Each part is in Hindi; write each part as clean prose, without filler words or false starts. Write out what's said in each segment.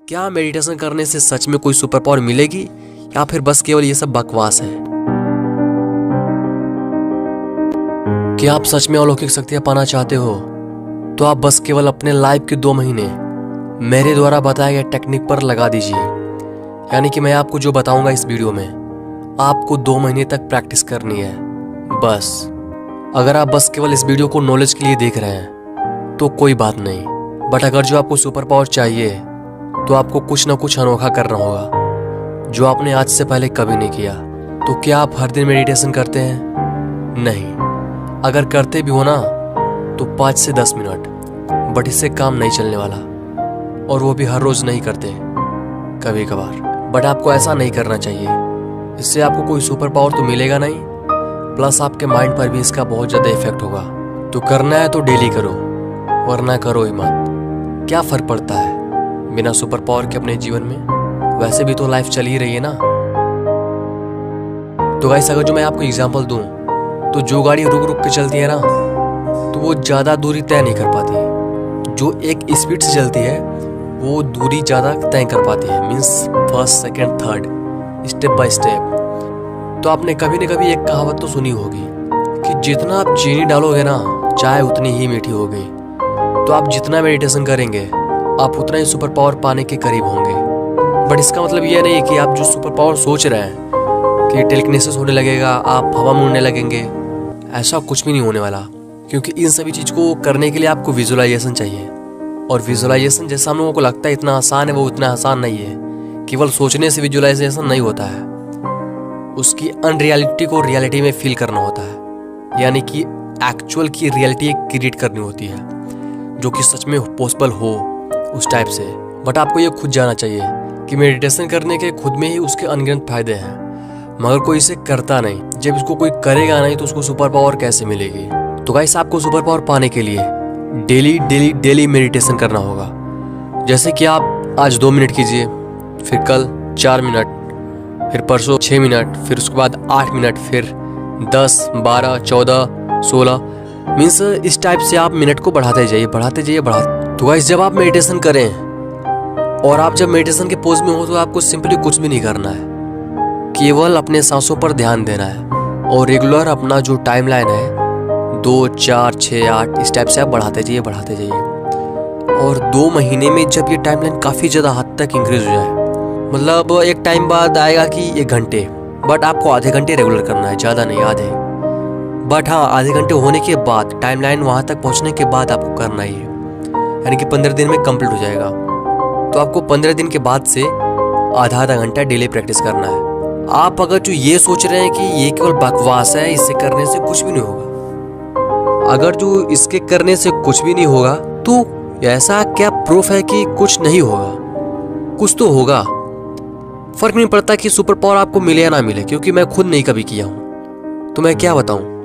क्या मेडिटेशन करने से सच में कोई सुपर पावर मिलेगी या फिर बस केवल ये सब बकवास है? क्या आप सच में अलौकिक शक्तियां पाना चाहते हो तो आप बस केवल अपने लाइफ के 2 महीने मेरे द्वारा बताए गए टेक्निक पर लगा दीजिए। यानी कि मैं आपको जो बताऊंगा इस वीडियो में आपको 2 महीने तक प्रैक्टिस करनी है बस। अगर आप बस केवल इस वीडियो को नॉलेज के लिए देख रहे हैं तो कोई बात नहीं, बट अगर जो आपको सुपर पावर चाहिए तो आपको कुछ ना कुछ अनोखा करना होगा जो आपने आज से पहले कभी नहीं किया। तो क्या आप हर दिन मेडिटेशन करते हैं? नहीं। अगर करते भी हो ना तो 5 से 10 मिनट, बट इससे काम नहीं चलने वाला, और वो भी हर रोज नहीं करते, कभी कभार। बट आपको ऐसा नहीं करना चाहिए, इससे आपको कोई सुपर पावर तो मिलेगा नहीं, प्लस आपके माइंड पर भी इसका बहुत ज़्यादा इफेक्ट होगा। तो करना है तो डेली करो, वरना करो ही मत। क्या फ़र्क पड़ता है बिना सुपर पावर के अपने जीवन में? वैसे भी तो लाइफ चल ही रही है ना। तो गाइस, अगर जो मैं आपको एग्जांपल दूं तो जो गाड़ी रुक रुक के चलती है ना तो वो ज़्यादा दूरी तय नहीं कर पाती। जो एक स्पीड से चलती है वो दूरी ज़्यादा तय कर पाती है, means first second third, step by step. तो आपने कभी न कभी एक कहावत तो सुनी होगी कि जितना आप चीनी डालोगे ना चाय उतनी ही मीठी होगी। तो आप जितना मेडिटेशन करेंगे आप उतना ही सुपर पावर पाने के करीब होंगे। बट इसका मतलब यह नहीं कि आप जो सुपर पावर सोच रहे हैं कि टेलीकिनेसिस होने लगेगा, आप हवा में उड़ने लगेंगे, ऐसा कुछ भी नहीं होने वाला। क्योंकि इन सभी चीज़ को करने के लिए आपको विजुअलाइजेशन चाहिए, और विजुअलाइजेशन जैसा हम लोगों को लगता है इतना आसान है, वो उतना आसान नहीं है। केवल सोचने से विजुअलाइजेशन नहीं होता है, उसकी अनरियलिटी को रियलिटी में फील करना होता है। यानी कि एक्चुअल की रियलिटी क्रिएट करनी होती है जो कि सच में पॉसिबल हो उस टाइप से। बट आपको ये खुद जाना चाहिए कि मेडिटेशन करने के खुद में ही उसके अनगिनत फायदे हैं, मगर कोई इसे करता नहीं। जब इसको कोई करेगा नहीं तो उसको सुपर पावर कैसे मिलेगी? तो गाइस, आपको सुपर पावर पाने के लिए डेली डेली डेली मेडिटेशन करना होगा। जैसे कि आप आज 2 मिनट कीजिए, फिर कल 4 मिनट, फिर परसों 6 मिनट, फिर उसके बाद 8 मिनट, फिर 10, 12, 14, 16, मीन्स इस टाइप से आप मिनट को बढ़ाते जाइए, बढ़ाते जाइए, बढ़ाते। तो गाइस, जब आप मेडिटेशन करें और आप जब मेडिटेशन के पोज में हो तो आपको सिंपली कुछ भी नहीं करना है, केवल अपने सांसों पर ध्यान देना है और रेगुलर अपना जो टाइम लाइन है 2, 4, 6, 8 इस टाइप से आप बढ़ाते जाइए, बढ़ाते जाइए। और 2 महीने में जब ये टाइम लाइन काफ़ी ज़्यादा हद तक इंक्रीज हो जाए, मतलब एक टाइम बाद आएगा कि 1 घंटे, बट आपको आधे घंटे रेगुलर करना है, ज़्यादा नहीं, आधे। बट हाँ, आधे घंटे होने के बाद, टाइम लाइन वहाँ तक पहुँचने के बाद आपको करना ही है, यानी कि 15 दिन में कंप्लीट हो जाएगा। तो आपको 15 दिन के बाद से आधा आधा घंटा डेली प्रैक्टिस करना है। आप अगर जो ये सोच रहे हैं कि ये केवल बकवास है, इससे करने से कुछ भी नहीं होगा, अगर जो इसके करने से कुछ भी नहीं होगा तो ऐसा क्या प्रूफ है कि कुछ नहीं होगा? कुछ तो होगा। फर्क नहीं पड़ता कि सुपर पावर आपको मिले या ना मिले, क्योंकि मैं खुद नहीं कभी किया हूँ तो मैं क्या बताऊँ।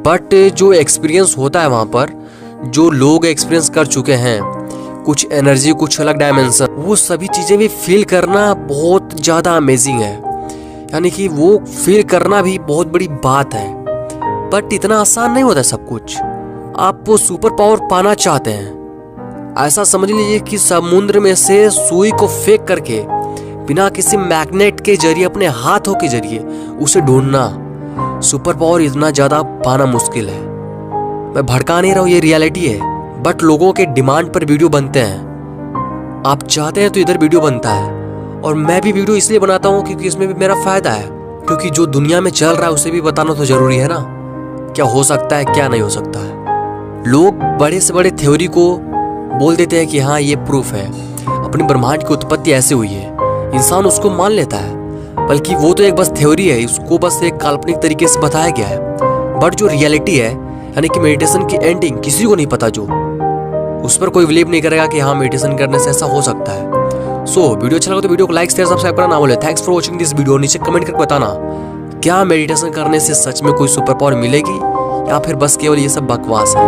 बट जो एक्सपीरियंस होता है वहाँ पर, जो लोग एक्सपीरियंस कर चुके हैं, कुछ एनर्जी, कुछ अलग डायमेंशन, वो सभी चीज़ें भी फील करना बहुत ज़्यादा अमेजिंग है। यानी कि वो फील करना भी बहुत बड़ी बात है। बट इतना आसान नहीं होता सब कुछ। आप वो सुपर पावर पाना चाहते हैं, ऐसा समझ लीजिए कि समुद्र में से सुई को फेंक करके बिना किसी मैग्नेट के जरिए, अपने हाथों के जरिए उसे ढूंढना, सुपर पावर इतना ज़्यादा पाना मुश्किल है। मैं भड़का नहीं रहा हूँ, ये रियलिटी है। बट लोगों के डिमांड पर वीडियो बनते हैं। आप चाहते हैं तो इधर वीडियो बनता है, और मैं भी वीडियो इसलिए बनाता हूँ क्योंकि इसमें भी मेरा फायदा है। क्योंकि जो दुनिया में चल रहा है उसे भी बताना तो जरूरी है ना, क्या हो सकता है क्या नहीं हो सकता है। लोग बड़े से बड़े थ्योरी को बोल देते हैं कि हाँ ये प्रूफ है, अपने ब्रह्मांड की उत्पत्ति ऐसे हुई है, इंसान उसको मान लेता है, बल्कि वो तो एक बस थ्योरी है, उसको बस एक काल्पनिक तरीके से बताया गया है। बट जो रियलिटी है, यानी कि मेडिटेशन की एंडिंग किसी को नहीं पता, जो उस पर कोई बिलीव नहीं करेगा कि हाँ मेडिटेशन करने से ऐसा हो सकता है। सो वीडियो अच्छा लगा तो वीडियो को लाइक शेयर सब्सक्राइब करना ना भूले। Thanks for watching this video. नीचे कमेंट करके बताना क्या मेडिटेशन करने से सच में कोई सुपर पावर मिलेगी या फिर बस केवल ये सब बकवास है।